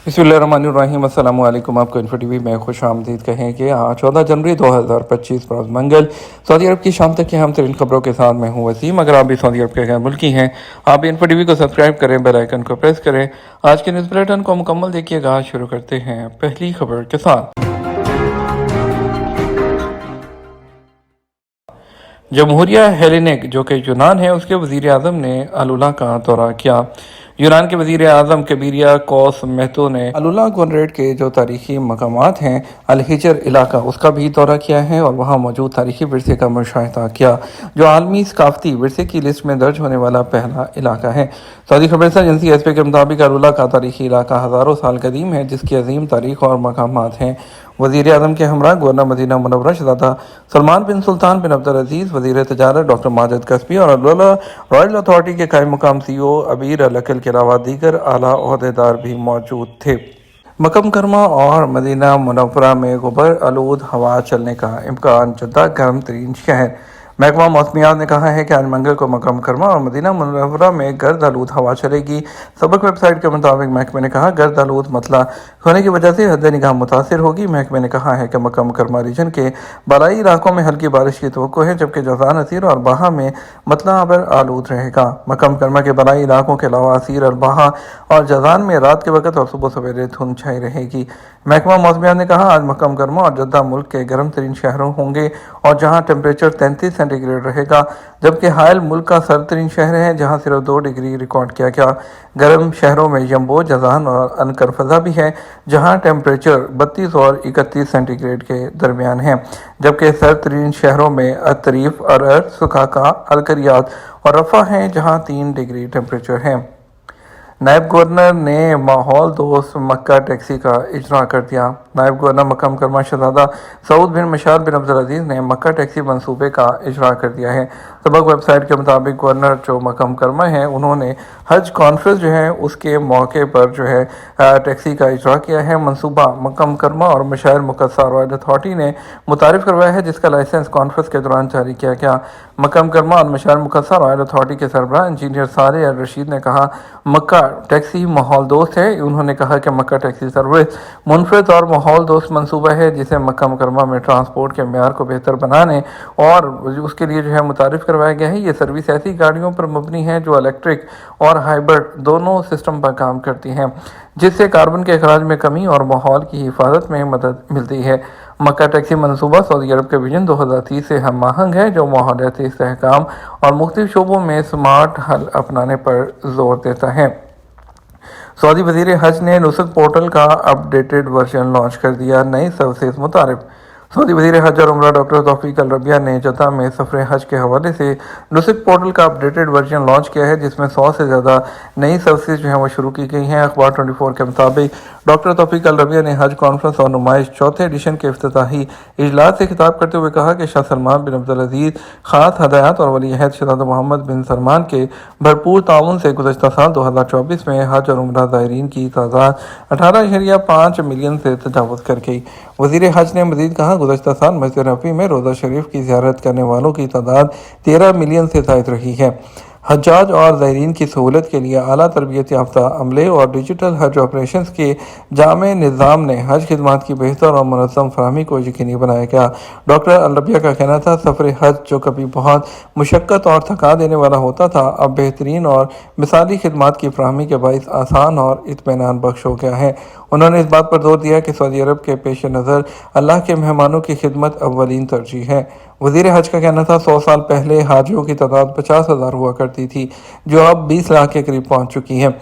बिस्मिल्लाहिर्रहमानिर्रहीम। अस्सलाम वालेकुम। आपको इन्फो टीवी में खुश आमदीद कहें कि आज 14 जनवरी 2025 रोज़ मंगल सऊदी अरब की शाम तक की हम तरीन खबरों के साथ मैं हूँ वसीम। अगर आप भी सऊदी अरब के गैर मुल्की हैं, आप भी इन्फो टीवी को सब्सक्राइब करें, बेल आइकन को प्रेस करें। आज के न्यूज़ बुलेटिन को मुकम्मल देखिएगा। शुरू करते हैं पहली खबर के साथ। जमहूरिया हेलेनिक जो कि यूनान है, उसके वज़ीर आज़म ने अलुला का दौरा किया। यूनान के वज़ीर आज़म कबीरिया कोस मेहतो ने अलुला गोनरेड के जो तारीखी मकामात हैं, अल हिजर इलाका, उसका भी दौरा किया है और वहाँ मौजूद तारीखी विरसे का मुशाहिदा किया, जो आलमी सकाफती विरसे की लिस्ट में दर्ज होने वाला पहला इलाका है। सऊदी खबरसा एजेंसी एसपी के मुताबिक अलुला का तारीखी इलाका हज़ारों साल कदीम है, जिसकी अजीम तारीख और मकामात हैं। वज़ीर आज़म के हमरा गवर्नर मदीना मुनव्वरा शहज़ादा सलमान बिन सुल्तान बिन अब्दुल अजीज़, वज़ीर तजारत डॉक्टर माजिद कस्बी और अलुला रॉयल अथॉरिटी के कायम मुकाम CEO अबीर अल-अकल के अलावा दीगर आला ओहदेदार भी मौजूद थे। मक्का मुकर्रमा और मदीना मुनव्वरा में गुबर आलूद हवा चलने का इम्कान, जद्दा गर्म तरीन शहर। महकमा मौसमियात ने कहा है कि आज मंगल को मक्का मुकर्रमा और मदीना मुनव्वरा में गर्द आलूद हवा चलेगी। सबक वेबसाइट के मुताबिक महकमे ने कहा गर्द आलूद मतला होने की वजह से हद निगाह मुतासिर होगी। महकमे ने कहा है कि मक्का मुकर्रमा रीजन के बालाई इलाकों में हल्की बारिश की तवक्को है, जबकि जज़ान, असीर और बाहा में मतला अबर आलूद रहेगा। मक्का मुकर्रमा के बालाई इलाकों के अलावा असीर और बाहा और जज़ान में रात के वक्त और सुबह सवेरे धुंध छाई रहेगी। महकमा मौसमियात ने कहा आज मक्का मुकर्रमा और जद्दा मुल्क के गर्म तरीन शहरों होंगे और जहाँ टेम्परेचर 33 सेंटीग्रेड रहेगा, जबकि हायल मुल्क का सर्द तरीन शहर है जहाँ सिर्फ 2 डिग्री रिकॉर्ड किया गया। गर्म शहरों में यम्बो, जज़ान और अनकरफजा भी है, जहाँ टेम्परेचर 32 और 31 सेंटीग्रेड के दरमियान है, जबकि सर्द तरीन शहरों में अतरीफ, अरर, सुखाका, अलकरियात और रफ़ा हैं, जहाँ 3 डिग्री टेम्परेचर है। नायब गवर्नर ने माहौल दोस्त मक्का टैक्सी का इजरा कर दिया। नायब गवर्नर मक्का मुकर्रमा शहज़ादा सऊद बिन मशाल बिन अब्दुल अजीज़ ने मक्का टैक्सी मंसूबे का इजरा कर दिया है। सबक वेबसाइट के मुताबिक गवर्नर जो मक्का मुकर्रमा हैं, उन्होंने हज कॉन्फ्रेंस जो है उसके मौके पर जो है टैक्सी का इजरा किया है। मंसूबा मक्का मुकर्रमा और मशाइर मुकस्सा रॉयल अथॉरिटी ने मुतारिफ करवाया है, जिसका लाइसेंस कॉन्फ्रेंस के दौरान जारी किया गया। मक्का मुकर्रमा और मशाइर मुकस्सा रॉयल अथॉरिटी के सरबराह इंजीनियर साले अल रशीद ने कहा मक्का टैक्सी माहौल दोस्त है। उन्होंने कहा कि मक्का टैक्सी सर्विस मुनफरद और माहौल दोस्त मंसूबा है, जिसे मक्का मुकर्रमा में ट्रांसपोर्ट के मेयार को बेहतर बनाने और उसके लिए जो है मुतारिफ करवाया गया है। ये सर्विस ऐसी गाड़ियों पर मबनी है जो इलेक्ट्रिक और हाइब्रिड दोनों सिस्टम पर काम करती हैं, जिससे कार्बन के अखराज में कमी और माहौल की हिफाजत में मदद मिलती है। मक्का टैक्सी मनसूबा सऊदी अरब के विजन 2030 से हम आहंग है, जो माहौलियाती इस्तेहकाम और मुख्तलिफ शोबों में स्मार्ट हल अपनाने पर जोर देता है। सऊदी वज़ीर हज ने नुसक पोर्टल का अपडेटेड वर्जन लॉन्च कर दिया। नई सर्विसेज मुतारिफ। सऊदी वज़ीर हज और उम्रा डॉक्टर तौफीक अल रबिया ने जद्दा में सफ़र हज के हवाले से नुसक पोर्टल का अपडेटेड वर्जन लॉन्च किया है, जिसमें 100 से ज़्यादा नई सर्विसेज जो हैं वो शुरू की गई हैं। अखबार 24 के मुताबिक डॉक्टर तौफीक अल रबिया ने हज कॉन्फ्रेंस और नुमाइश चौथे एडिशन के इफ्तिताही इजलास से खिताब करते हुए कहा कि शाह सलमान बिन अब्दुल अजीज़ ख़ास हदायत और वली अहद शहज़ादा मोहम्मद बिन सलमान के भरपूर ताउन से गुज़श्ता साल 2024 में हज और उम्रा ज़ायरीन की तादाद 18.5 मिलियन से तजावज़ कर गई। वज़ीर हज ने मज़ीद कहा गुज़श्ता साल मस्जिद नबवी में रोज़ा शरीफ की ज़ियारत करने वालों की तादाद 13 मिलियन से ज़ायद रही है। हज्जाज और ज़ायरीन की सहूलत के लिए आला तरबियत याफ्ता अमले और डिजिटल हज ऑपरेशंस के जामे निज़ाम ने हज खिदमात की बेहतर और मुनज़्ज़म फराहमी को यकीनी बनाया गया। डॉक्टर अल रबिया का कहना था सफ़र हज जो कभी बहुत मुशक्क़त और थका देने वाला होता था, अब बेहतरीन और मिसाली खिदमात की फराहमी के बाइस आसान और इत्मीनान बख्श हो गया है। उन्होंने इस बात पर जोर दिया कि सऊदी अरब के पेश नज़र अल्लाह के मेहमानों की खिदमत अव्वलीन तरजीह है। वज़ीर हज का कहना था 100 साल पहले हाजियों की तादाद 50,000 हुआ करती थी, जो अब 20 लाख के करीब पहुंच चुकी है।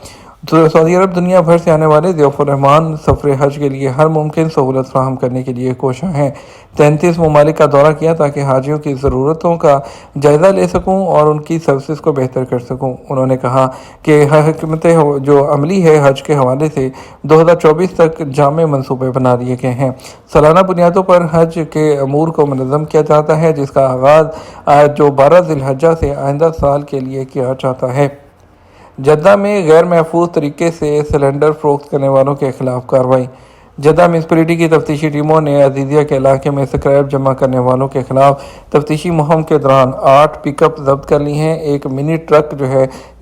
तो सऊदी अरब दुनिया भर से आने वाले ज़ियाफ़ुर-रहमान सफ़र हज के लिए हर मुमकिन सहूलत फराहम करने के लिए कोशां हैं। 33 ममालिक का दौरा किया ताकि हाजियों की ज़रूरतों का जायज़ा ले सकूं और उनकी सर्विसेज को बेहतर कर सकूं। उन्होंने कहा कि हिकमत जो अमली है हज के हवाले से 2024 तक जामे मनसूबे बना लिए गए हैं। सालाना बुनियादों पर हज के अमूर को मुनज़्ज़म किया जाता है, जिसका आगाज़ जो 12 ज़िलहज्जा से आइंदा साल के लिए किया जाता है। जद्दा में गैर महफूज तरीके से सिलेंडर फ़रोख्त करने वालों के खिलाफ कार्रवाई। جدہ میونسپلٹی کی تفتیشی ٹیموں نے عزیزیہ کے علاقے میں اسکریپ جمع کرنے والوں کے خلاف تفتیشی مہم کے دوران 8 پک اپ ضبط کر لی ہیں۔ ایک منی ٹرک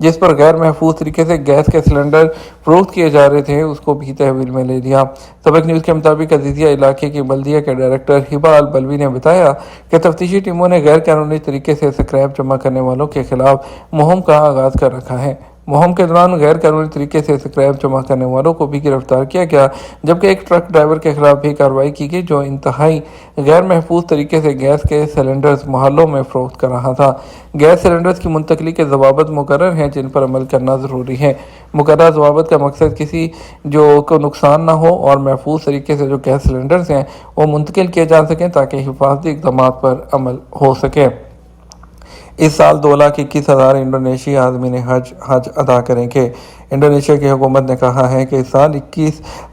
جس پر غیر محفوظ طریقے سے گیس کے سلنڈر فروخت کیے جا رہے تھے اس کو بھی تحویل میں لے لیا۔ سبق نیوز کے مطابق عزیزیہ علاقے کی بلدیہ کے ڈائریکٹر ہبہ البلوی نے بتایا کہ تفتیشی ٹیموں نے غیر قانونی طریقے سے اسکریپ جمع کرنے والوں کے خلاف مہم کا آغاز کر رکھا ہے۔ مہم کے دوران غیر قانونی طریقے سے اسکریپ جمع کرنے والوں کو بھی گرفتار کیا گیا، جبکہ ایک ٹرک ڈرائیور کے خلاف بھی کارروائی کی گئی جو انتہائی غیر محفوظ طریقے سے گیس کے سلنڈرز محلوں میں فروخت کر رہا تھا۔ گیس سلنڈرز کی منتقلی کے ضوابط مقرر ہیں جن پر عمل کرنا ضروری ہے۔ مقررہ ضوابط کا مقصد کسی کو نقصان نہ ہو اور محفوظ طریقے سے جو گیس سلنڈرز ہیں وہ منتقل کیے جا سکیں تاکہ حفاظتی اقدامات پر عمل ہو سکے۔ اس سال 2,21,000 انڈونیشی عازمین حج ادا کریں گے۔ انڈونیشیا کی حکومت نے کہا ہے کہ اس سال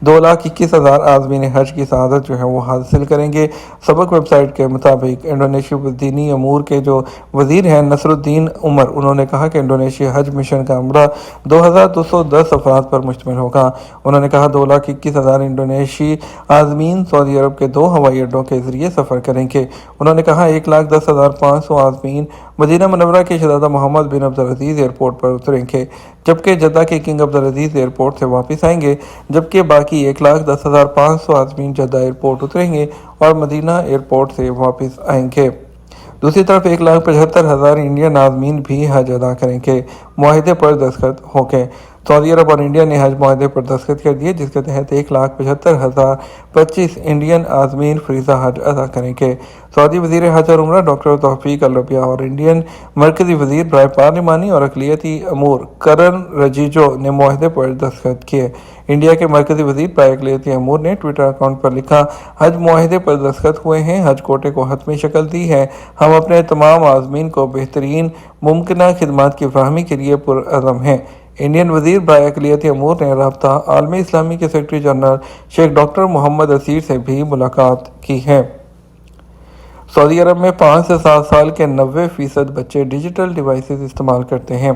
2,21,000 عازمین حج کی سعادت وہ حاصل کریں گے۔ سبق ویب سائٹ کے مطابق انڈونیشی دینی امور کے جو وزیر ہیں نصر الدین عمر، انہوں نے کہا کہ انڈونیشی حج مشن کا عمرہ 2,210 افراد پر مشتمل ہوگا۔ انہوں نے کہا 2,21,000 انڈونیشی عازمین سعودی عرب کے 2 ہوائی اڈوں کے ذریعے سفر کریں گے۔ انہوں نے کہا 1,10,500 عازمین مدینہ منورہ کے شہزادہ محمد بن عبدالعزیز ایئرپورٹ پر اتریں گے، جبکہ جدہ کے کنگ عبدالعزیز ایئرپورٹ سے واپس آئیں گے، جبکہ باقی 1,10,500 عازمین جدہ ایئرپورٹ اتریں گے اور مدینہ ایئرپورٹ سے واپس آئیں گے۔ دوسری طرف 1,75,000 انڈین عازمین بھی حج ادا کریں گے۔ معاہدے پر دستخط ہو گئے۔ سعودی عرب اور انڈیا نے حج معاہدے پر دستخط کر دیے جس کے تحت 1,75,025 انڈین عازمین فریضہ حج ادا کریں گے۔ سعودی وزیر حج اور عمرہ ڈاکٹر توفیق الربیع اور انڈین مرکزی وزیر برائے پارلیمانی اور اقلیتی امور کرن رجیجو نے معاہدے پر دستخط کیے۔ انڈیا کے مرکزی وزیر برائے اقلیتی امور نے ٹویٹر اکاؤنٹ پر لکھا، حج معاہدے پر دستخط ہوئے ہیں، حج کوٹے کو حتمی شکل دی ہے، ہم اپنے تمام عازمین کو بہترین ممکنہ خدمات کی فراہمی کے لیے پرعزم ہیں۔ انڈین وزیر برائے اقلیتی امور نے رابطہ عالم اسلامی کے سیکرٹری جنرل شیخ ڈاکٹر محمد اسیر سے بھی ملاقات کی ہے۔ سعودی عرب میں 5 سے 7 سال کے 90% بچے ڈیجیٹل ڈیوائسز استعمال کرتے ہیں۔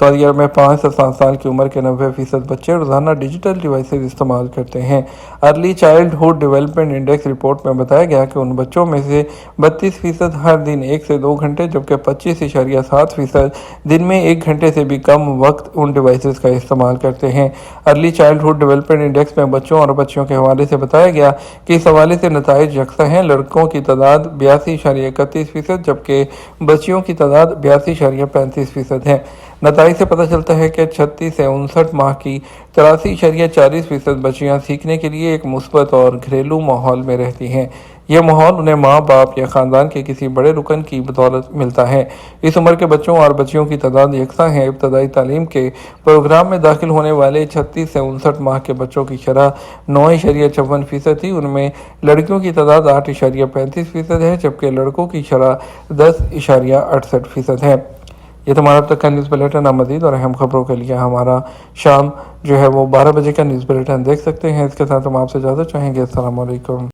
سعودی عرب میں 5 سے 7 سال کی عمر کے 90% بچے روزانہ ڈیجیٹل ڈیوائسز استعمال کرتے ہیں۔ Early childhood development index report میں بتایا گیا کہ ان بچوں میں سے 32% ہر دن 1 سے 2 گھنٹے جبکہ 25.7% دن میں 1 گھنٹے سے بھی کم وقت ان ڈیوائسز کا استعمال کرتے ہیں۔ Early childhood development index میں بچوں اور بچیوں کے حوالے سے بتایا گیا کہ اس حوالے سے نتائج یکساں ہیں۔ لڑکوں کی تعداد 82.31% جبکہ بچیوں کی تعداد 82.35% ہے۔ نتائج سے پتہ چلتا ہے کہ 36 سے 59 ماہ کی 83.40% بچیاں سیکھنے کے لیے ایک مثبت اور گھریلو ماحول میں رہتی ہیں۔ یہ ماحول انہیں ماں باپ یا خاندان کے کسی بڑے رکن کی بدولت ملتا ہے۔ اس عمر کے بچوں اور بچیوں کی تعداد یکساں ہے۔ ابتدائی تعلیم کے پروگرام میں داخل ہونے والے 36 سے 59 ماہ کے بچوں کی شرح 9.54% تھی، ان میں لڑکیوں کی تعداد 8.35% ہے جبکہ لڑکوں کی شرح 10.68% ہے۔ یہ تمہارا اب تک کا نیوز بلیٹن۔ مزید اور اہم خبروں کے لیے ہمارا شام 12 بجے کا نیوز بلیٹن دیکھ سکتے ہیں۔ اس کے ساتھ ہم آپ سے اجازت چاہیں گے۔ السلام علیکم۔